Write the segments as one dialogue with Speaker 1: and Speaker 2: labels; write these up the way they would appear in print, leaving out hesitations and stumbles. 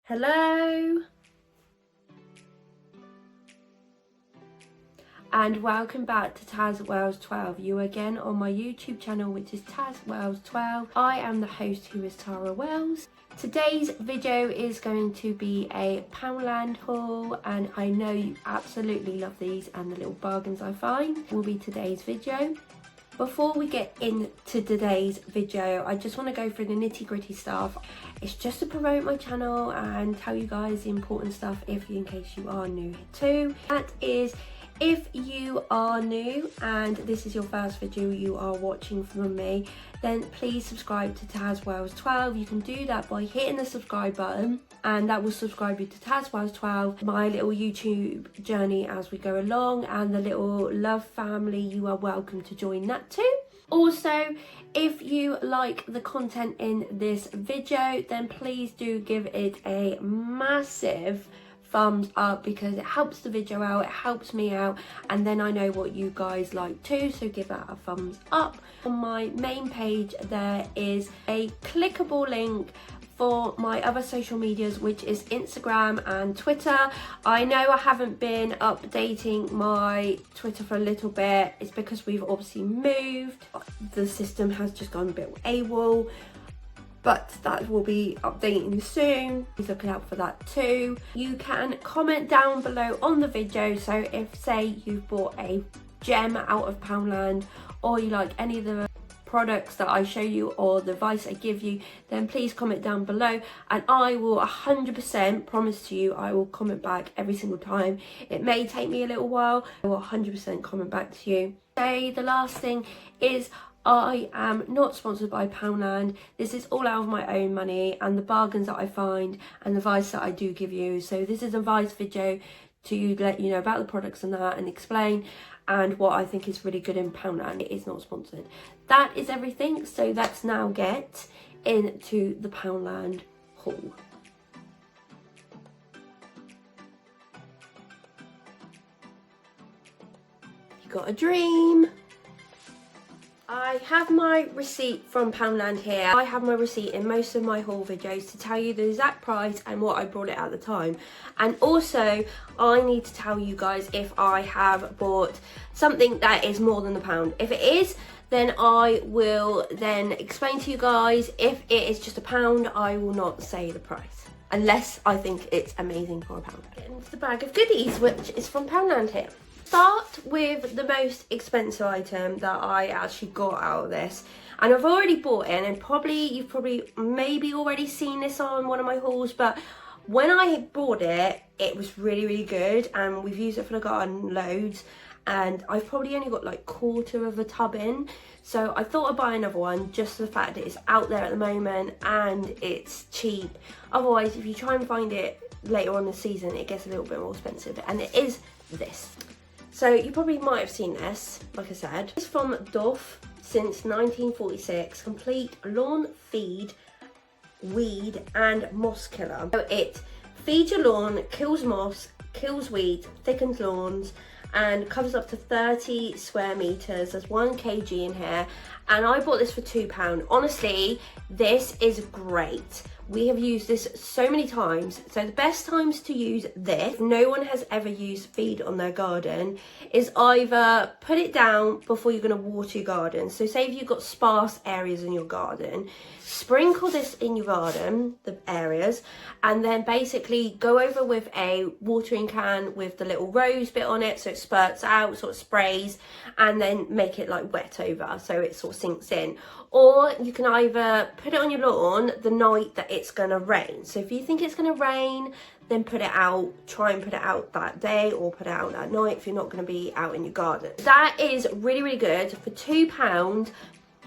Speaker 1: Hello and welcome back to tazwells12. You again on my YouTube channel, which is tazwells12. I am the host, who is Tara Wells. Today's video is going to be a Poundland haul, and I know you absolutely love these, and the little bargains I find will be today's video. Before we get into today's video, I just want to go through the nitty-gritty stuff. It's just to promote my channel and tell you guys the important stuff in case you are new here too. That is, if you are new and this is your first video you are watching from me, then please subscribe to tazwells12. You can do that by hitting the subscribe button, and that will subscribe you to tazwells12, my little YouTube journey as we go along, and the little love family. You are welcome to join that too. Also, if you like the content in this video, then please do give it a massive thumbs up, because it helps the video out, it helps me out, and then I know what you guys like too, so give that a thumbs up. On my main page there is a clickable link for my other social medias, which is Instagram and Twitter. I know I haven't been updating my Twitter for a little bit. It's because we've obviously moved. The system has just gone a bit AWOL, but that will be updating soon. Please look out for that too. You can comment down below on the video, so if say you've bought a gem out of Poundland, or you like any of the products that I show you or the advice I give you, then please comment down below, and I will 100% promise to you I will comment back every single time. It may take me a little while, I will 100% comment back to you. Okay, the last thing is, I am not sponsored by Poundland. This is all out of my own money and the bargains that I find and the advice that I do give you. So this is an advice video to let you know about the products and that, and explain and what I think is really good in Poundland. It is not sponsored. That is everything. So let's now get into the Poundland haul. You got a dream. I have my receipt from Poundland here. I have my receipt in most of my haul videos to tell you the exact price and what I bought it at the time. And also, I need to tell you guys if I have bought something that is more than £1. If it is, then I will then explain to you guys. If it is just £1, I will not say the price, unless I think it's amazing for £1. Into the bag of goodies, which is from Poundland here. Start with the most expensive item that I actually got out of this, and I've already bought it, and you've maybe already seen this on one of my hauls, but when I bought it, it was really good, and we've used it for the garden loads, and I've probably only got like quarter of a tub in, so I thought I'd buy another one just for the fact that it's out there at the moment and it's cheap. Otherwise, if you try and find it later on in the season, it gets a little bit more expensive, and it is this. So you probably might have seen this, like I said. It's from DOFF since 1946, complete lawn feed, weed and moss killer. So it feeds your lawn, kills moss, kills weeds, thickens lawns, and covers up to 30 square meters. There's 1 kg in here, and I bought this for £2. Honestly, this is great. We have used this so many times. So the best times to use this, if no one has ever used feed on their garden, is either put it down before you're going to water your garden. So say if you've got sparse areas in your garden, sprinkle this in your garden, the areas, and then basically go over with a watering can with the little rose bit on it, so it spurts out, sort of sprays, and then make it like wet over so it sort of sinks in. Or you can either put it on your lawn the night that it's gonna rain. So if you think it's gonna rain, then put it out, try and put it out that day, or put it out that night if you're not gonna be out in your garden. That is really good. For £2,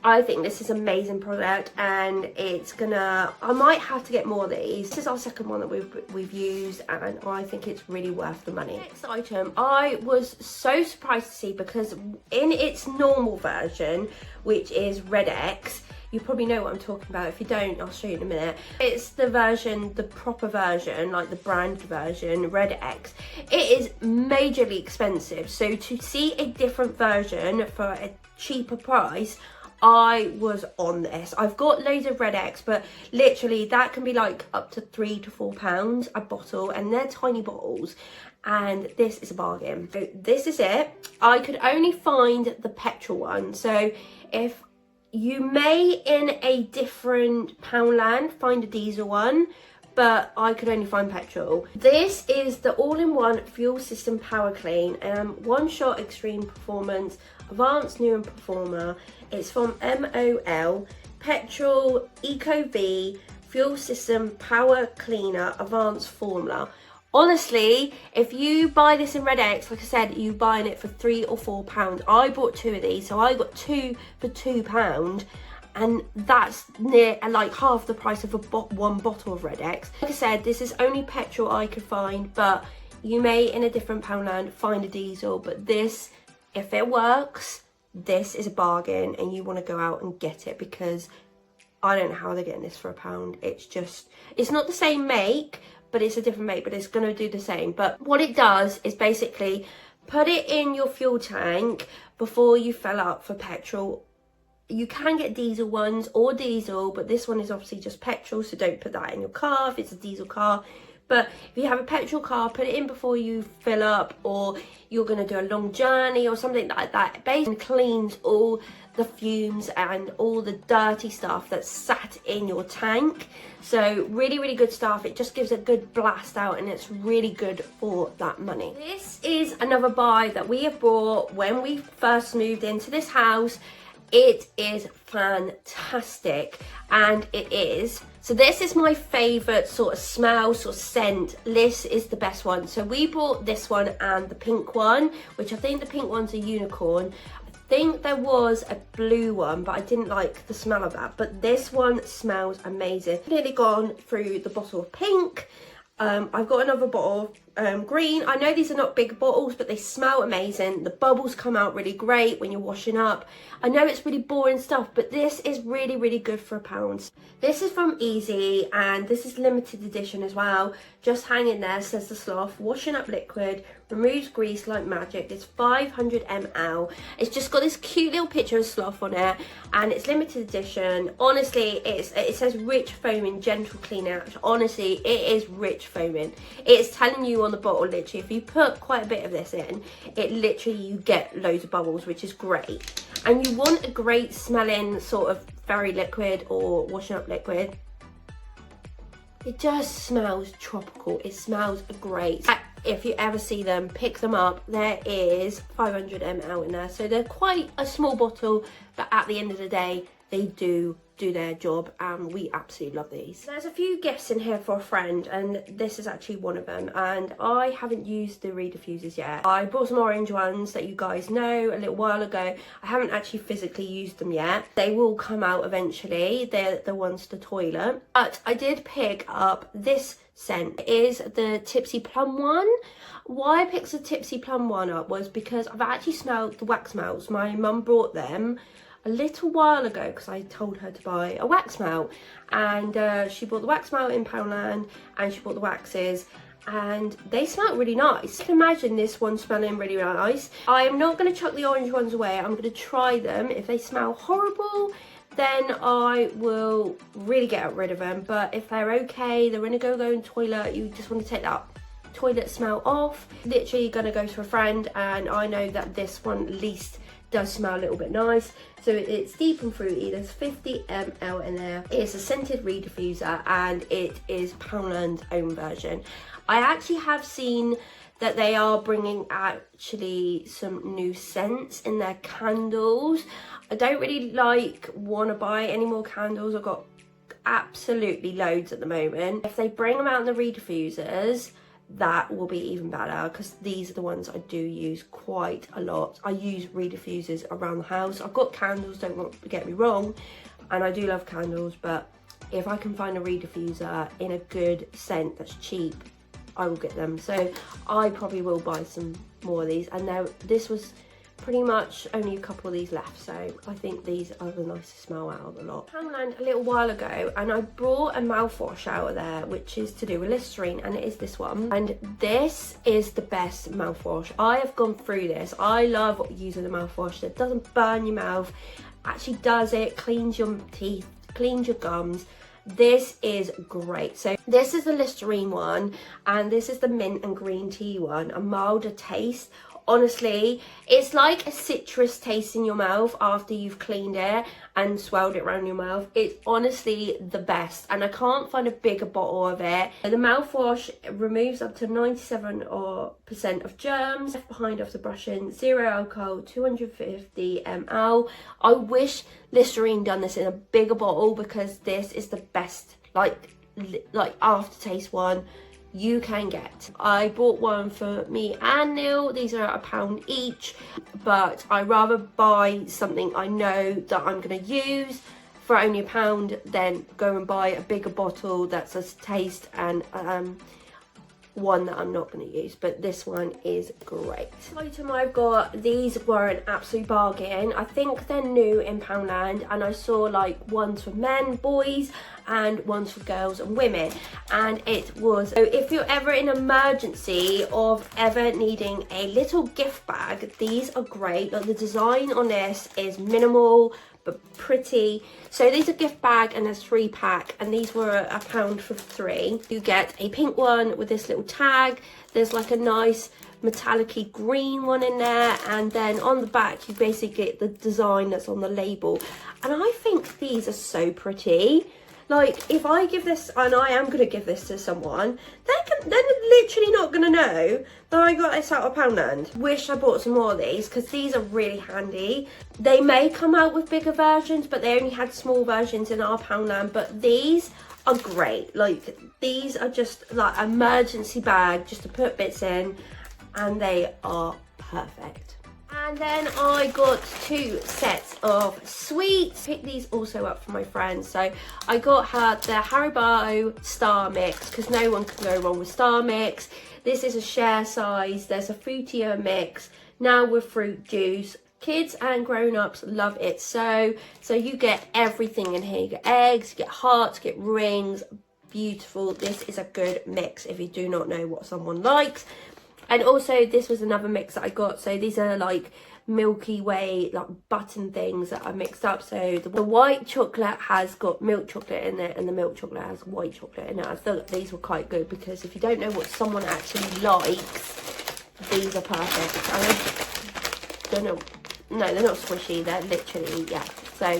Speaker 1: I think this is an amazing product, and I might have to get more of these. This is our second one that we've used, and I think it's really worth the money. Next item, I was so surprised to see, because in its normal version, which is Red X, you probably know what I'm talking about. If you don't, I'll show you in a minute. It's the version, the proper version, like the brand version, Red X. It is majorly expensive, so to see a different version for a cheaper price, I was on this. I've got loads of Red X, but literally that can be like up to £3 to £4 a bottle, and they're tiny bottles, and this is a bargain. So this is it. I could only find the petrol one, so if you may in a different Poundland find a diesel one, but I could only find petrol. This is the all-in-one fuel system power clean, one shot extreme performance, advanced new and performer. It's from MOL, petrol, Eco V, fuel system power cleaner, advanced formula. Honestly, if you buy this in Red X, like I said, you're buying it for £3 or £4. I bought 2 of these, so I got 2 for £2. And that's near like half the price of one bottle of Red X. Like I said, this is only petrol I could find, but you may in a different Poundland find a diesel. But this, if it works, this is a bargain, and you want to go out and get it, because I don't know how they're getting this for £1. It's just, it's not the same make, but it's a different make, but it's going to do the same. But what it does is basically put it in your fuel tank before you fill up for petrol. You can get diesel ones or diesel, but this one is obviously just petrol, so don't put that in your car if it's a diesel car. But if you have a petrol car, put it in before you fill up, or you're going to do a long journey or something like that. It basically cleans all the fumes and all the dirty stuff that's sat in your tank. So really, really good stuff. It just gives a good blast out, and it's really good for that money. This is another buy that we have bought when we first moved into this house. It is fantastic, and it is. So this is my favourite sort of smell, sort of scent. This is the best one. So we bought this one and the pink one, which I think the pink one's a unicorn. I think there was a blue one, but I didn't like the smell of that. But this one smells amazing. I've nearly gone through the bottle of pink. I've got another bottle of green. I know these are not big bottles, but they smell amazing. The bubbles come out really great when you're washing up. I know it's really boring stuff, but this is really, really good for £1. This is from Easy, and this is limited edition as well. Just hanging there says the Sloth washing up liquid, removes grease like magic. It's 500 ml. It's just got this cute little picture of Sloth on it, and it's limited edition. Honestly, it says rich foaming gentle clean out. Honestly, it is rich foaming. It's telling you on the bottle, literally, if you put quite a bit of this in, it literally, you get loads of bubbles, which is great. And you want a great smelling sort of fairy liquid or washing up liquid. It just smells tropical. It smells great. If you ever see them, pick them up. There is 500 ml in there, so they're quite a small bottle, but at the end of the day, they do their job, and we absolutely love these. There's a few gifts in here for a friend, and this is actually one of them, and I haven't used the REEDDIFFUSERs yet. I bought some orange ones that you guys know a little while ago. I haven't actually physically used them yet. They will come out eventually. They're the ones to toilet, but I did pick up this scent. It is the Tipsy Plum one. Why I picked the Tipsy Plum one up was because I've actually smelled the wax melts. My mum brought them a little while ago because I told her to buy a wax melt, and she bought the wax melt in Poundland, and she bought the waxes, and they smell really nice. You can imagine this one smelling really nice. I am not going to chuck the orange ones away. I'm going to try them. If they smell horrible, then I will really get rid of them. But if they're okay, they're in a go-go toilet, you just want to take that toilet smell off. Literally going to go to a friend, and I know that this one at least does smell a little bit nice. So it's deep and fruity. There's 50 ml in there. It's a scented REEDDIFFUSER, and it is Poundland's own version. I actually have seen that they are bringing actually some new scents in their candles. I don't really want to buy any more candles. I've got absolutely loads at the moment. If they bring them out in the REEDDIFFUSERs, that will be even better, because these are the ones I do use quite a lot. I use REEDDIFFUSERs around the house. I've got candles, don't get me wrong, and I do love candles, but if I can find a REEDDIFFUSER in a good scent that's cheap, I will get them. So I probably will buy some more of these, and now this was pretty much only a couple of these left, so I think these are the nicest smell out of the lot. Poundland a little while ago, and I brought a mouthwash out of there, which is to do with Listerine, and it is this one, and this is the best mouthwash. I have gone through this. I love using the mouthwash that doesn't burn your mouth. actually does it, cleans your teeth, cleans your gums. This is great. So this is the Listerine one, and this is the mint and green tea one, a milder taste. Honestly, it's like a citrus taste in your mouth after you've cleaned it and swelled it around your mouth. It's honestly the best, and I can't find a bigger bottle of it. The mouthwash removes up to 97% of germs, left behind after brushing, 0 alcohol, 250 ml. I wish Listerine done this in a bigger bottle, because this is the best like aftertaste one you can get. I bought one for me and Neil. These are £1 each, but I rather buy something I know that I'm going to use for only £1 than go and buy a bigger bottle that's a taste and one that I'm not going to use. But this one is great. The item I've got, these were an absolute bargain. I think they're new in Poundland, and I saw like ones for men, boys, and ones for girls and women, and it was, so if you're ever in an emergency of ever needing a little gift bag, these are great. Like, the design on this is minimal but pretty. So these are gift bag, and there's 3-pack, and these were £1 for 3. You get a pink one with this little tag. There's like a nice metallic-y green one in there, and then on the back you basically get the design that's on the label. And I think these are so pretty. Like, if I give this, and I am going to give this to someone, they're literally not going to know that I got this out of Poundland. Wish I bought some more of these, because these are really handy. They may come out with bigger versions, but they only had small versions in our Poundland. But these are great. Like, these are just like an emergency bag just to put bits in, and they are perfect. And then I got 2 sets of sweets. Picked these also up for my friend. So I got her the Haribo Star Mix, because no one can go wrong with Star Mix. This is a share size. There's a fruitier mix now with fruit juice. Kids and grown-ups love it. So you get everything in here. You get eggs, you get hearts, you get rings. Beautiful. This is a good mix if you do not know what someone likes. And also, this was another mix that I got. So these are like Milky Way, like button things that are mixed up. So the white chocolate has got milk chocolate in it, and the milk chocolate has white chocolate in it. I thought these were quite good, because if you don't know what someone actually likes, these are perfect. I don't know. No, they're not squishy. They're literally, yeah. So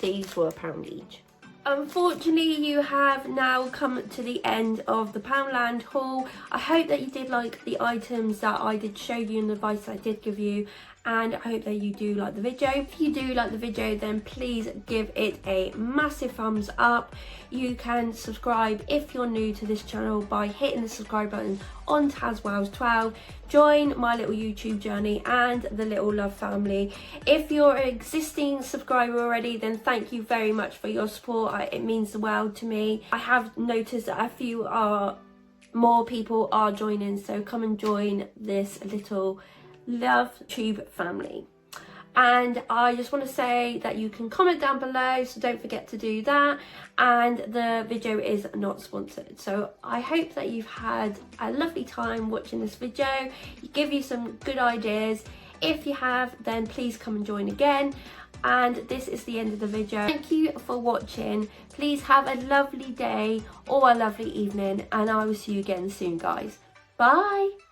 Speaker 1: these were £1 each. Unfortunately, you have now come to the end of the Poundland haul. I hope that you did like the items that I did show you and the advice I did give you, and I hope that you do like the video. If you do like the video, then please give it a massive thumbs up. You can subscribe if you're new to this channel by hitting the subscribe button on tazwells12. Join my little YouTube journey and the Little Love family. If you're an existing subscriber already, then thank you very much for your support. It means the world to me. I have noticed that a few more people are joining, so come and join this little Love Tube family. And I just want to say that you can comment down below, so don't forget to do that. And the video is not sponsored, so I hope that you've had a lovely time watching this video. It give you some good ideas. If you have, then please come and join again. And this is the end of the video. Thank you for watching. Please have a lovely day or a lovely evening, and I will see you again soon, guys. Bye.